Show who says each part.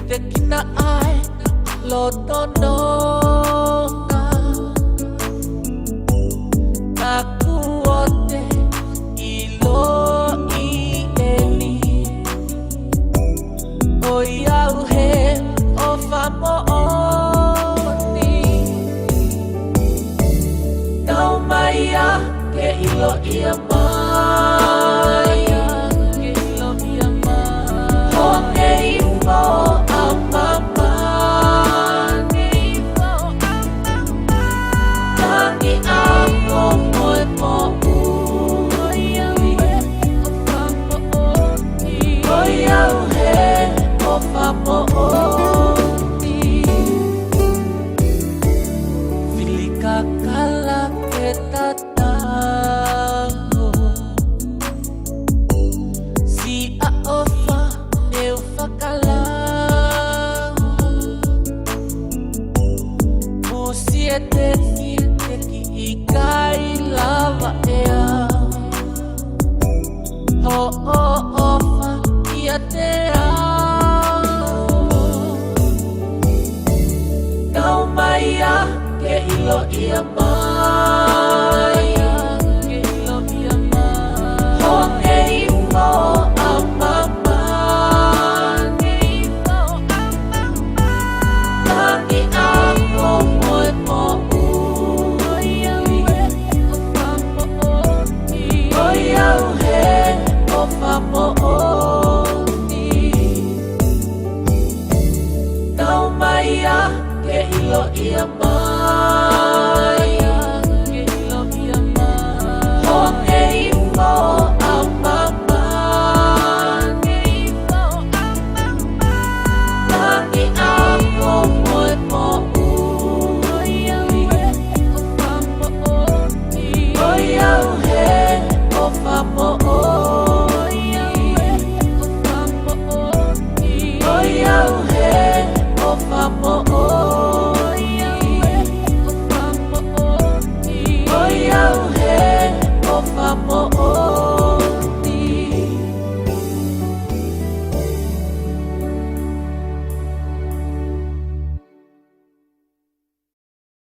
Speaker 1: te kita ai lo tono ka nakuote ilo I eni oyau he o famoni tau maya ke ilo ia maya ke ilo ia maya ho ke ifo Teki ikai lava ea ho o ofa ia te ao kau maia ke ilo ia maia ke ilo ia maia ho ke ifo Ia